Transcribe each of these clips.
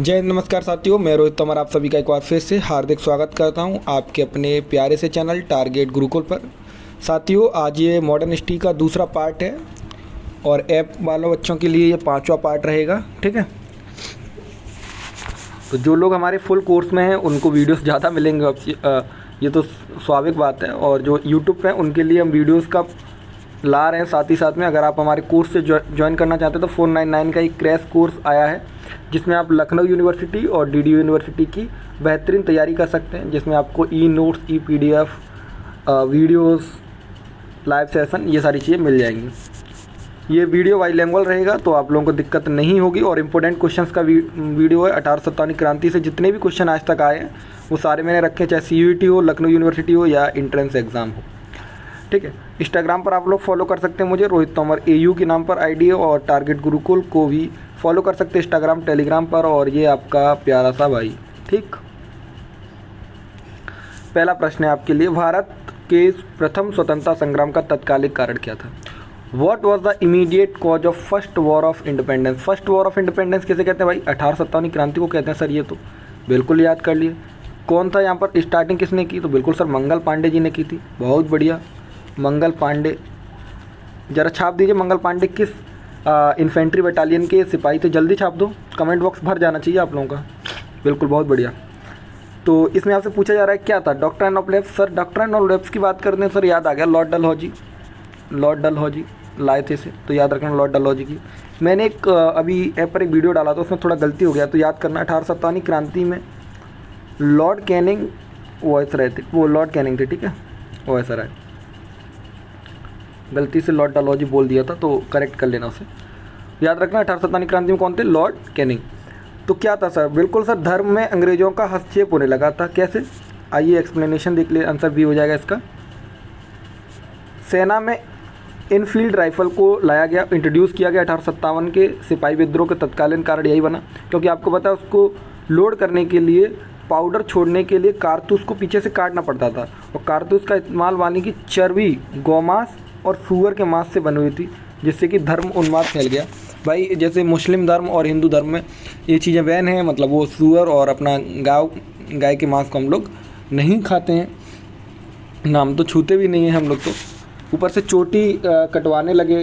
जय हिंद, नमस्कार साथियों। मैं रोहित तोमर आप सभी का एक बार फिर से हार्दिक स्वागत करता हूं आपके अपने प्यारे से चैनल टारगेट गुरुकुल पर। साथियों, आज ये मॉडर्न हिस्ट्री का दूसरा पार्ट है और ऐप वालों बच्चों के लिए ये 5वां पार्ट रहेगा। ठीक है, तो जो लोग हमारे फुल कोर्स में हैं उनको वीडियोस ज़्यादा मिलेंगे, ये तो स्वाभाविक बात है। और जो यूट्यूब पे हैं उनके लिए हम वीडियोस का ला रहे हैं साथ ही साथ में। अगर आप हमारे कोर्स से ज्वाइन करना चाहते हैं तो 499 का एक क्रैश कोर्स आया है जिसमें आप लखनऊ यूनिवर्सिटी और डीडीयू यूनिवर्सिटी की बेहतरीन तैयारी कर सकते हैं, जिसमें आपको ई नोट्स, ई पीडीएफ, वीडियोस, लाइव सेशन, ये सारी चीज़ें मिल जाएंगी। ये वीडियो बाइलिंगुअल रहेगा तो आप लोगों को दिक्कत नहीं होगी। और इम्पोर्टेंट क्वेश्चंस का वीडियो है। 1857 क्रांति से जितने भी क्वेश्चन आज तक आए हैं वो सारे मैंने रखे, चाहे CUET हो, लखनऊ यूनिवर्सिटी हो या एंट्रेंस एग्ज़ाम हो। ठीक है, इंस्टाग्राम पर आप लोग फॉलो कर सकते हैं मुझे, रोहित तोमर AU के नाम पर ID है। और टारगेट गुरुकुल को भी फॉलो कर सकते हैं इंस्टाग्राम, टेलीग्राम पर। और ये आपका प्यारा सा भाई। ठीक, पहला प्रश्न है आपके लिए, भारत के प्रथम स्वतंत्रता संग्राम का तत्कालिक कारण क्या था? What was the immediate cause of first war of independence? First war of independence किसे कहते हैं भाई? 1857 क्रांति को कहते हैं सर। ये तो बिल्कुल याद कर लिए। कौन था यहाँ पर स्टार्टिंग किसने की? तो बिल्कुल सर मंगल पांडे जी ने की थी। बहुत बढ़िया, मंगल पांडे। ज़रा छाप दीजिए मंगल पांडे किस इन्फेंट्री बटालियन के सिपाही थे। जल्दी छाप दो, कमेंट बॉक्स भर जाना चाहिए आप लोगों का। बिल्कुल, बहुत बढ़िया। तो इसमें आपसे पूछा जा रहा है क्या था? Doctrine of left. Sir doctrine of left की बात करते हैं सर, याद आ गया लॉर्ड डलहौजी लाए थे इसे, तो याद रखना लॉर्ड डलहौजी की। मैंने एक अभी ऐप पर एक वीडियो डाला था, उसमें थोड़ा गलती हो गया तो याद करना। 1857 क्रांति में लॉर्ड कैनिंग वायसराय थे, वो लॉर्ड कैनिंग थे। ठीक है, वायसराय, गलती से लॉर्ड डलहौजी बोल दिया था तो करेक्ट कर लेना उसे। याद रखना 1857 क्रांति में कौन थे? Lord Canning. तो क्या था सर? बिल्कुल सर, धर्म में अंग्रेजों का हस्तक्षेप होने लगा था। कैसे? आइए एक्सप्लेनेशन देख ले, आंसर भी हो जाएगा इसका। सेना में इनफील्ड राइफल को लाया गया, इंट्रोड्यूस किया गया 1857 के सिपाही विद्रोह के तत्कालीन कारण यही बना, क्योंकि आपको पता है उसको लोड करने के लिए, पाउडर छोड़ने के लिए कारतूस को पीछे से काटना पड़ता था। और कारतूस का इस्तेमाल वानी की चर्बी, गौमांस और सूअर के मांस से बनी हुई थी, जिससे कि धर्म उन्माद फैल गया। भाई जैसे मुस्लिम धर्म और हिंदू धर्म में ये चीज़ें बैन हैं, मतलब वो सूअर और अपना गाय के मांस को हम लोग नहीं खाते हैं, नाम तो छूते भी नहीं हैं हम लोग। तो ऊपर से चोटी कटवाने लगे,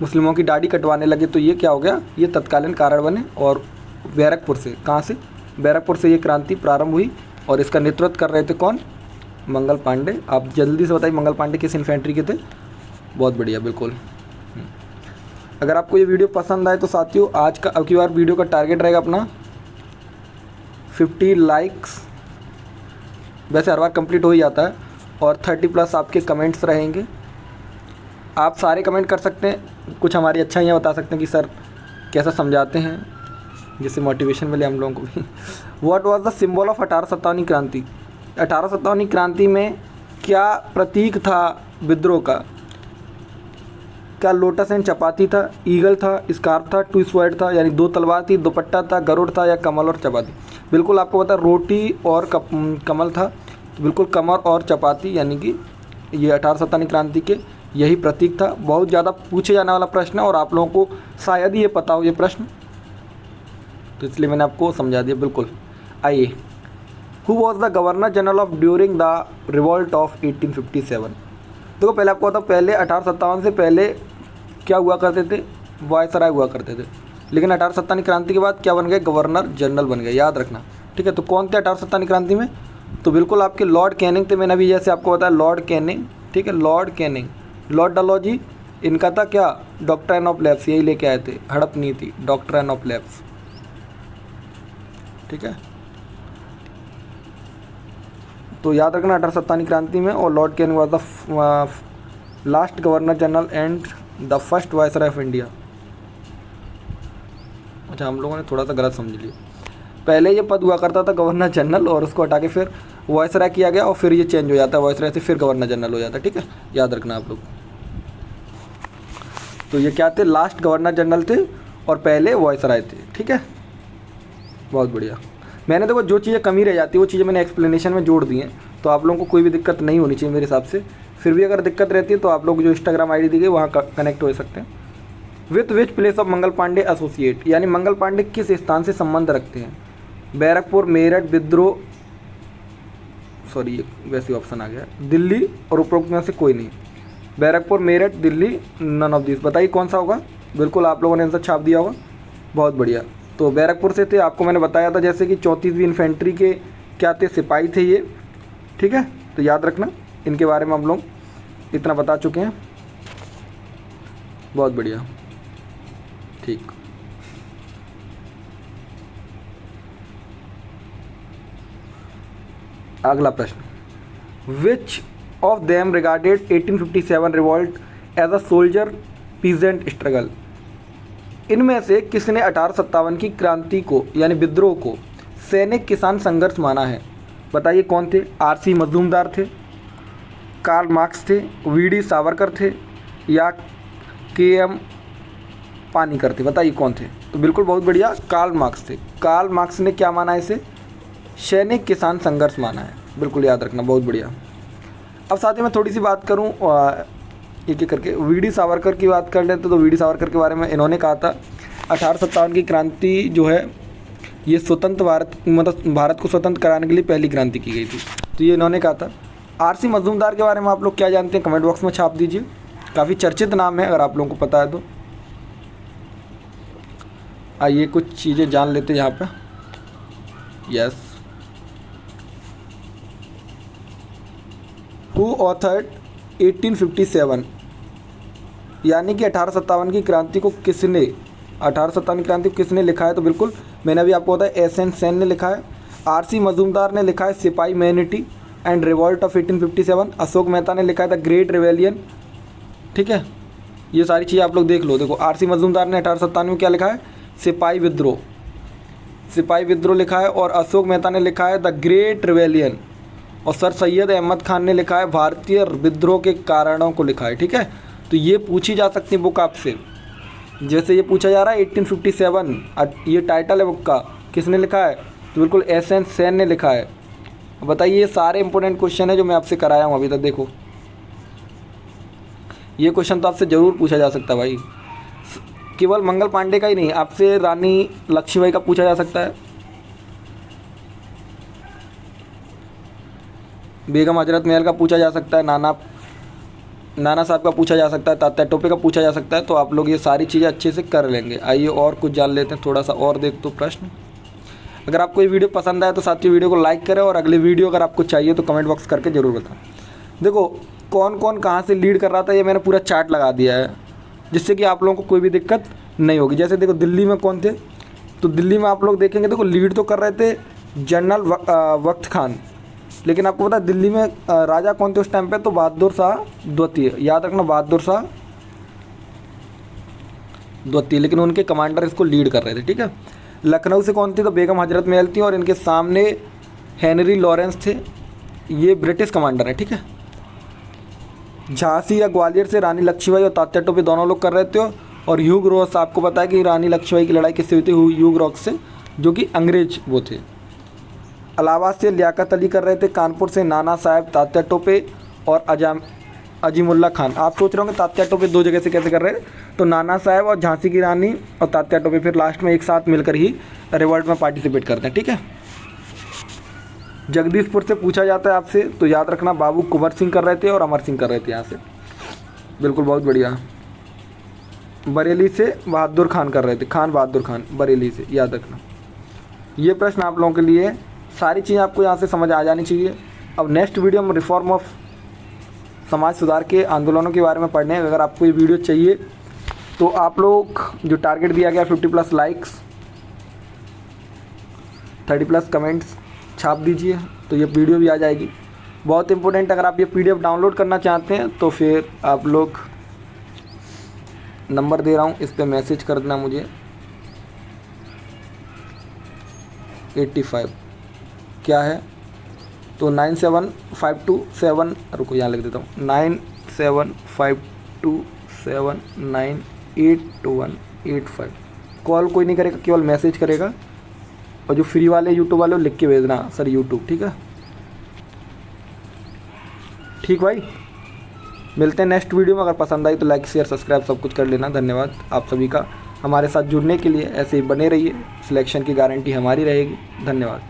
मुस्लिमों की दाढ़ी कटवाने लगे, तो ये क्या हो गया? ये तत्कालीन कारण बने। और बैरकपुर से, कहाँ से? बैरकपुर से ये क्रांति प्रारंभ हुई और इसका नेतृत्व कर रहे थे कौन? मंगल पांडे। आप जल्दी से बताइए मंगल पांडे किस इन्फेंट्री के थे? बहुत बढ़िया, बिल्कुल। अगर आपको ये वीडियो पसंद आए तो साथियों, आज का अब की बार वीडियो का टारगेट रहेगा अपना 50 लाइक्स। वैसे हर बार कंप्लीट हो ही जाता है। और 30+ आपके कमेंट्स रहेंगे। आप सारे कमेंट कर सकते हैं, कुछ हमारी अच्छाइयाँ बता सकते हैं कि सर कैसा समझाते हैं, जिससे मोटिवेशन मिले हम लोगों को भी। What was the symbol of 1857 क्रांति? 1857 क्रांति में क्या प्रतीक था विद्रोह का? क्या लोटस एंड चपाती था, ईगल था, स्कार्फ था, 2 स्वॉर्ड था, यानी 2 तलवार थी, दुपट्टा था, गरुड़ था, या कमल और चपाती? बिल्कुल आपको पता, रोटी और कमल था। तो बिल्कुल कमल और चपाती, यानी कि ये 1857 क्रांति के यही प्रतीक था। बहुत ज़्यादा पूछे जाने वाला प्रश्न है और आप लोगों को शायद ही ये पता हो ये प्रश्न, तो इसलिए मैंने आपको समझा दिया। बिल्कुल, आइए। Who was the governor general of during the revolt of 1857? देखो पहले आपको पता, पहले 1857 से पहले क्या हुआ करते थे? वायसराय हुआ करते थे। लेकिन 1857 क्रांति के बाद क्या बन गए? गवर्नर जनरल बन गए, याद रखना। ठीक है, तो कौन थे 1857 क्रांति में? तो बिल्कुल आपके लॉर्ड कैनिंग थे। मैंने अभी जैसे आपको बताया लॉर्ड कैनिंग। ठीक है, लॉर्ड कैनिंग। लॉर्ड डलहौजी, इनका था क्या? डॉक्ट्राइन ऑफ लेफ्ट, यही लेके आए थे, हड़प नीति, डॉक्ट्राइन ऑफ लेफ्ट। ठीक है, तो याद रखना 1857 क्रांति में। और Lord Canning was the last governor general and the first viceroy of India. अच्छा, हम लोगों ने थोड़ा सा गलत समझ लिया। पहले ये पद हुआ करता था गवर्नर जनरल, और उसको हटा के फिर वायसराय किया गया, और फिर ये चेंज हो जाता है, वायसराय से फिर गवर्नर जनरल हो जाता है। ठीक है, याद रखना आप लोग। तो ये क्या थे? लास्ट गवर्नर जनरल थे और पहले वायसराय थे। ठीक है, बहुत बढ़िया। मैंने देखो जो चीज़ें कमी रह जाती है वो चीज़ें मैंने एक्सप्लेनेशन में जोड़ दी हैं, तो आप लोगों को कोई भी दिक्कत नहीं होनी चाहिए मेरे हिसाब से। फिर भी अगर दिक्कत रहती है तो आप लोग जो इंस्टाग्राम ID दी गई वहाँ कनेक्ट हो सकते हैं। With which place of Mangal Pandey associate, यानी मंगल पांडे किस स्थान से संबंध रखते हैं? बैरकपुर, मेरठ, विद्रोह, सॉरी वैसे ऑप्शन आ गया, दिल्ली और उपरोक्त में से कोई नहीं। Barrackpore, Meerut, Delhi, none of this. बताइए कौन सा होगा? बिल्कुल आप लोगों ने आंसर छाप दिया होगा, बहुत बढ़िया। तो बैरकपुर से थे, आपको मैंने बताया था जैसे कि 34वीं इन्फेंट्री के क्या थे, सिपाही थे ये, ठीक है। तो याद रखना, इनके बारे में हम लोग इतना बता चुके हैं, बहुत बढ़िया, ठीक। अगला प्रश्न, which of them regarded 1857 revolt as a soldier peasant struggle? इनमें से किसने 1857 की क्रांति को यानी विद्रोह को सैनिक किसान संघर्ष माना है? बताइए कौन थे? आरसी मजूमदार थे, कार्ल मार्क्स थे, वीडी सावरकर थे, या केएम पानीकर थे? बताइए कौन थे? तो बिल्कुल बहुत बढ़िया, कार्ल मार्क्स थे। कार्ल मार्क्स ने क्या माना है इसे? सैनिक किसान संघर्ष माना है, बिल्कुल याद रखना, बहुत बढ़िया। अब साथ ही मैं थोड़ी सी बात करूं एक एक करके, वीडी सावरकर की बात कर लेते तो वीडी सावरकर के बारे में इन्होंने कहा था 1857 की क्रांति जो है ये स्वतंत्र भारत, मतलब भारत को स्वतंत्र कराने के लिए पहली क्रांति की गई थी, तो ये इन्होंने कहा था। आरसी मजूमदार के बारे में आप लोग क्या जानते हैं? कमेंट बॉक्स में छाप दीजिए, काफ़ी चर्चित नाम है अगर आप लोगों को पता है तो। आइए कुछ चीज़ें जान लेते हैं यहाँ पे। यस, हु ऑथर्ड 1857, यानी कि 1857 की क्रांति को किसने, 1857 की क्रांति को किसने लिखा है? तो बिल्कुल मैंने अभी आपको बताया, एस.एन. सेन ने लिखा है। आरसी मजूमदार ने लिखा है सिपाही mutiny and revolt of 1857। Ashok Mehta ने लिखा है द ग्रेट रिवेलियन, ठीक है। ये सारी चीज़ें आप लोग देख लो। देखो आरसी मजूमदार ने 1857 में क्या लिखा है? सिपाही विद्रोह, सिपाही विद्रोह लिखा है, और अशोक मेहता ने लिखा है द ग्रेट रिवेलियन, और सर सैयद अहमद खान ने लिखा है भारतीय विद्रोह के कारणों को लिखा है, ठीक है। तो ये पूछी जा सकती है बुक आपसे, जैसे ये पूछा जा रहा है 1857, ये टाइटल है बुक का, किसने लिखा है? तो बिल्कुल एस.एन. सेन ने लिखा है। बताइए, ये सारे इंपॉर्टेंट क्वेश्चन है जो मैं आपसे कराया हूँ अभी तक। देखो ये क्वेश्चन तो आपसे ज़रूर पूछा जा सकता है भाई, केवल मंगल पांडे का ही नहीं, आपसे रानी लक्ष्मीबाई का पूछा जा सकता है, बेगम हजरत महल का पूछा जा सकता है, नाना साहब का पूछा जा सकता है, तात्या टोपे का पूछा जा सकता है। तो आप लोग ये सारी चीज़ें अच्छे से कर लेंगे। आइए और कुछ जान लेते हैं, थोड़ा सा और देख तो प्रश्न। अगर आपको ये वीडियो पसंद आए तो साथियों वीडियो को लाइक करें, और अगली वीडियो अगर आपको चाहिए तो कमेंट बॉक्स करके ज़रूर बताएं। देखो कौन कौन कहाँ से लीड कर रहा था, ये मैंने पूरा चार्ट लगा दिया है, जिससे कि आप लोगों को कोई भी दिक्कत नहीं होगी। जैसे देखो दिल्ली में कौन थे, तो दिल्ली में आप लोग देखेंगे, देखो लीड तो कर रहे थे जनरल वक्त खान, लेकिन आपको पता है दिल्ली में राजा कौन थे उस टाइम पे? तो बहादुर शाह द्वितीय, याद रखना, बहादुर शाह द्वितीय, लेकिन उनके कमांडर इसको लीड कर रहे थे, ठीक है। लखनऊ से कौन थी? तो बेगम हजरत महल थी, और इनके सामने हेनरी लॉरेंस थे, ये ब्रिटिश कमांडर है, ठीक है। झांसी या ग्वालियर से रानी लक्ष्मीबाई और तात्या टोपे दोनों लोग कर रहे थे, और ह्यूग रॉस, आपको पता है कि रानी लक्ष्मीबाई की लड़ाई किससे हुई थी? ह्यूग रॉस से, जो कि अंग्रेज वो थे। इलाहाबाद से लियाकत अली कर रहे थे, कानपुर से नाना साहब, तात्या टोपे और अजीमुल्ला खान। आप सोच रहे होंगे तात्या टोपे दो जगह से कैसे कर रहे हैं? तो नाना साहब और झांसी की रानी और तात्या टोपे फिर लास्ट में एक साथ मिलकर ही रिवॉल्ट में पार्टिसिपेट करते हैं, ठीक है। जगदीशपुर से पूछा जाता है आपसे, तो याद रखना बाबू कुंवर सिंह कर रहे थे और अमर सिंह कर रहे थे यहाँ से, बिल्कुल बहुत बढ़िया। बरेली से बहादुर खान कर रहे थे, खान बहादुर खान, बरेली से, याद रखना। ये प्रश्न आप लोगों के लिए, सारी चीज़ें आपको यहाँ से समझ आ जानी चाहिए। अब नेक्स्ट वीडियो में रिफॉर्म ऑफ समाज सुधार के आंदोलनों के बारे में पढ़ने। अगर आपको ये वीडियो चाहिए तो आप लोग जो टारगेट दिया गया 50+ लाइक्स, 30+ कमेंट्स छाप दीजिए, तो ये वीडियो भी आ जाएगी। बहुत इंपॉर्टेंट, अगर आप ये PDF डाउनलोड करना चाहते हैं तो फिर आप लोग, नंबर दे रहा हूँ, इस पर मैसेज कर देना मुझे। 85 क्या है? तो 9752 रुको यहाँ लिख देता हूँ, 9752798185। कॉल कोई नहीं करेगा, केवल मैसेज करेगा, और जो फ्री वाले यूट्यूब वाले वो लिख के भेजना सर यूट्यूब, ठीक है। ठीक भाई, मिलते हैं नेक्स्ट वीडियो में। अगर पसंद आई तो लाइक शेयर सब्सक्राइब सब कुछ कर लेना। धन्यवाद आप सभी का हमारे साथ जुड़ने के लिए। ऐसे ही बने रहिए, सिलेक्शन की गारंटी हमारी रहेगी। धन्यवाद।